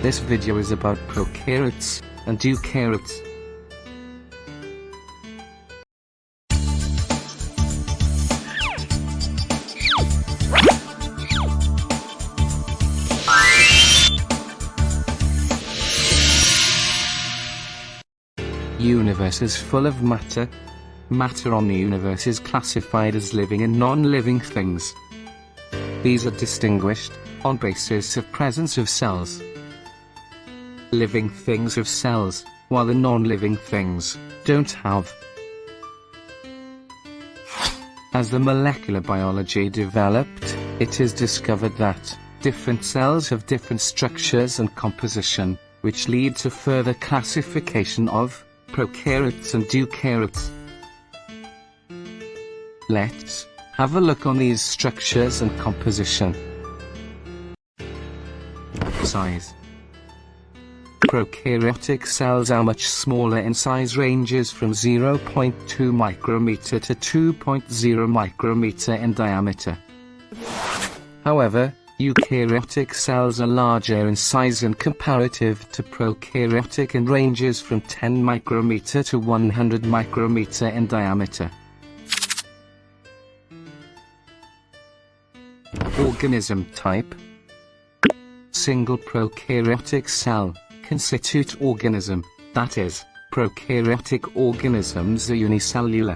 This video is about prokaryotes and eukaryotes. Universe is full of matter. Matter on the universe is classified as living and non-living things. These are distinguished on basis of presence of cells. Living things have cells, while the non-living things don't have. As the molecular biology developed, it is discovered that different cells have different structures and composition, which lead to further classification of prokaryotes and eukaryotes. Let's have a look on these structures and composition. Size. Prokaryotic cells are much smaller in size, ranges from 0.2 micrometer to 2.0 micrometer in diameter. However, eukaryotic cells are larger in size and comparative to prokaryotic and ranges from 10 micrometer to 100 micrometer in diameter. Organism type. Single prokaryotic cell, constitute organism, that is, prokaryotic organisms are unicellular.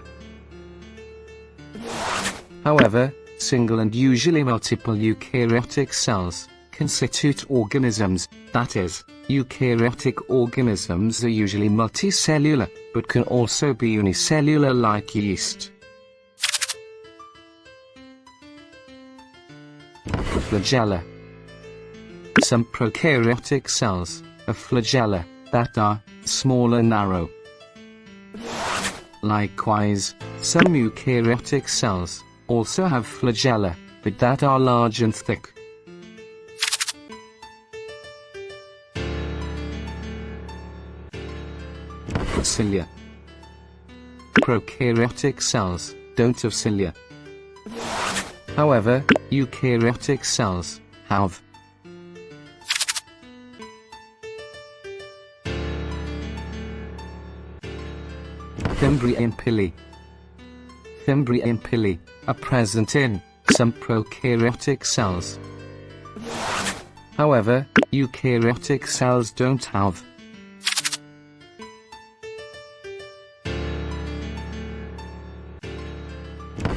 However, single and usually multiple eukaryotic cells constitute organisms, that is, eukaryotic organisms are usually multicellular, but can also be unicellular like yeast. Flagella. Some prokaryotic cells have flagella that are small and narrow. Likewise, some eukaryotic cells also have flagella, but that are large and thick. Cilia. Prokaryotic cells don't have cilia. However, eukaryotic cells have. Fimbriae and pili. Fimbriae and pili are present in some prokaryotic cells. However, eukaryotic cells don't have.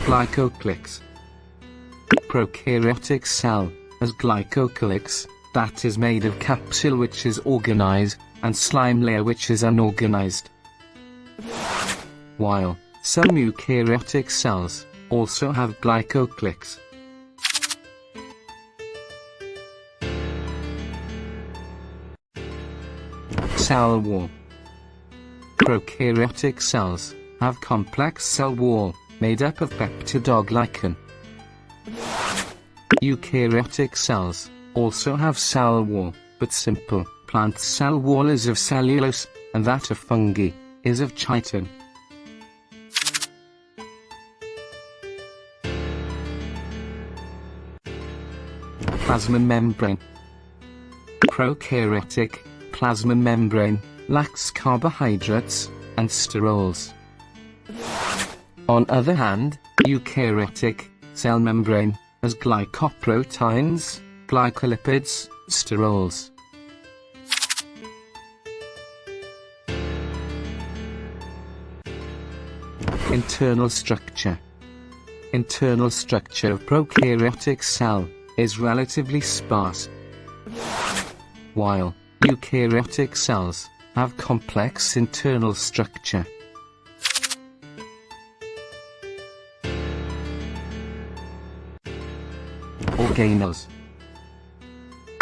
Glycocalyx. Prokaryotic cell has glycocalyx, that is made of capsule which is organized, and slime layer which is unorganized. While some eukaryotic cells also have glycocalyx. Cell wall. Prokaryotic cells have complex cell wall made up of peptidoglycan. Eukaryotic cells also have cell wall, but simple plant cell wall is of cellulose, and that of fungi is of chitin. Plasma membrane. Prokaryotic plasma membrane lacks carbohydrates and sterols. On other hand, eukaryotic cell membrane has glycoproteins, glycolipids, sterols. Internal structure. Internal structure of prokaryotic cell is relatively sparse, while eukaryotic cells have complex internal structure. Organelles.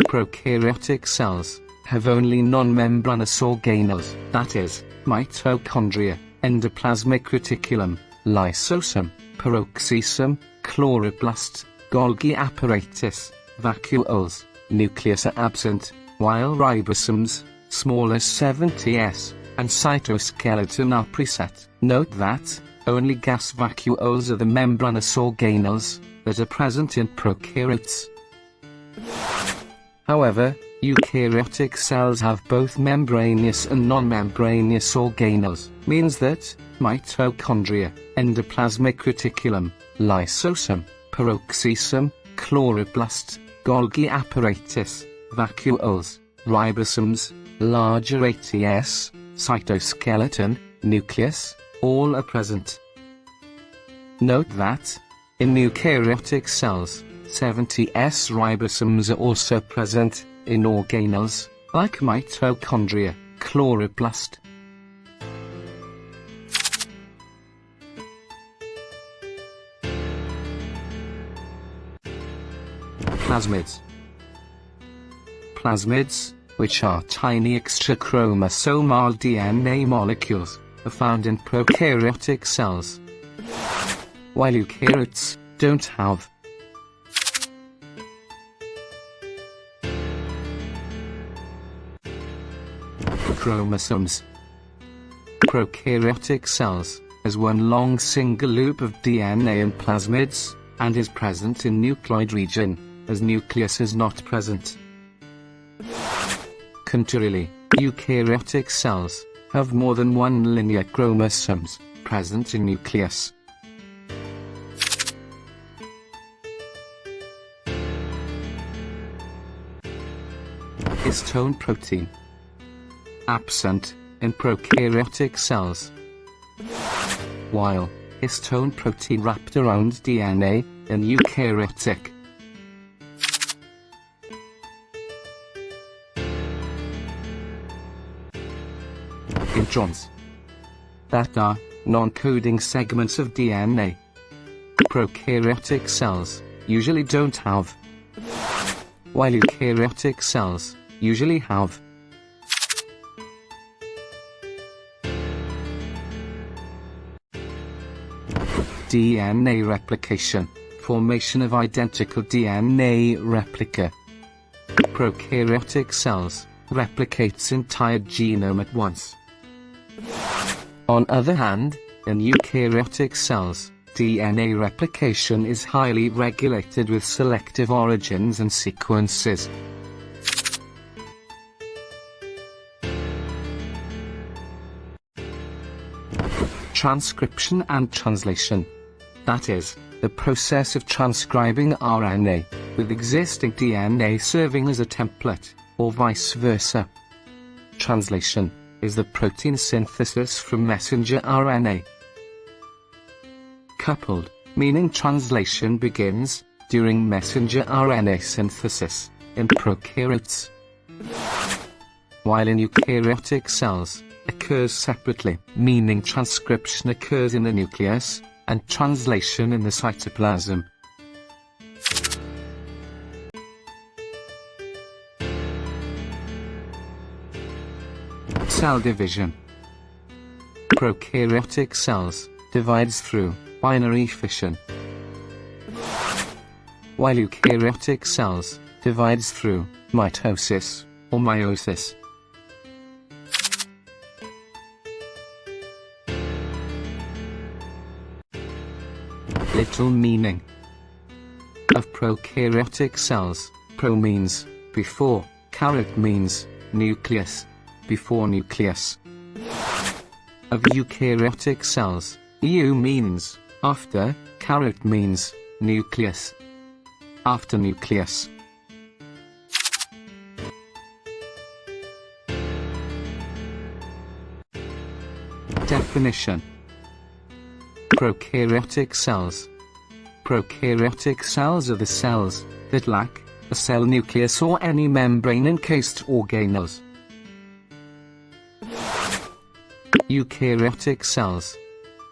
Prokaryotic cells have only non-membranous organelles, that is, mitochondria, endoplasmic reticulum, lysosome, peroxisome, chloroplast, Golgi apparatus, vacuoles, nucleus are absent, while ribosomes, small as 70s, and cytoskeleton are preset. Note that only gas vacuoles are the membranous organelles that are present in prokaryotes. However, Eukaryotic cells have both membranous and non-membranous organelles, means that mitochondria, endoplasmic reticulum, lysosome, peroxisome, chloroplast, Golgi apparatus, vacuoles, ribosomes, larger ATS, cytoskeleton, nucleus, all are present. Note that, in eukaryotic cells, 70S ribosomes are also present, in organelles, like mitochondria, chloroplast. Plasmids. Plasmids, which are tiny extrachromosomal DNA molecules, are found in prokaryotic cells, while eukaryotes don't have. Chromosomes. Prokaryotic cells has one long single loop of DNA in plasmids, and is present in nucleoid region, as nucleus is not present. Contrarily, eukaryotic cells have more than one linear chromosomes present in nucleus. Histone protein. Absent in prokaryotic cells, while histone protein wrapped around DNA in eukaryotic. Introns, that are non-coding segments of DNA. Prokaryotic cells usually don't have, while eukaryotic cells usually have. DNA replication, formation of identical DNA replica. Prokaryotic cells replicates entire genome at once. On other hand, in eukaryotic cells, DNA replication is highly regulated with selective origins and sequences. Transcription and translation. That is, the process of transcribing RNA, with existing DNA serving as a template, or vice versa. Translation is the protein synthesis from messenger RNA. Coupled, meaning translation begins during messenger RNA synthesis, in prokaryotes, while in eukaryotic cells, occurs separately, meaning transcription occurs in the nucleus, and translation in the cytoplasm. Cell division. Prokaryotic cells divides through binary fission, while eukaryotic cells divides through mitosis or meiosis. Little meaning of prokaryotic cells. Pro means before, karyot means nucleus, before nucleus. Of eukaryotic cells, EU means after, karyot means nucleus, after nucleus. Definition. Prokaryotic cells. Prokaryotic cells are the cells that lack a cell nucleus or any membrane-encased organelles. Eukaryotic cells.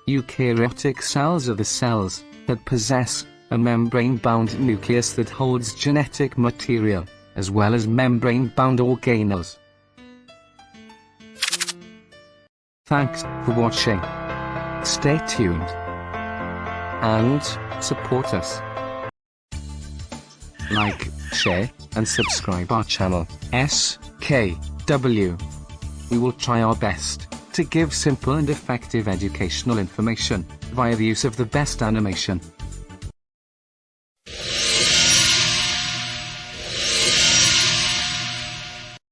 Eukaryotic cells are the cells that possess a membrane-bound nucleus that holds genetic material, as well as membrane-bound organelles. Thanks for watching. Stay tuned and support us. Like, share, and subscribe our channel, SKW. We will try our best to give simple and effective educational information via the use of the best animation.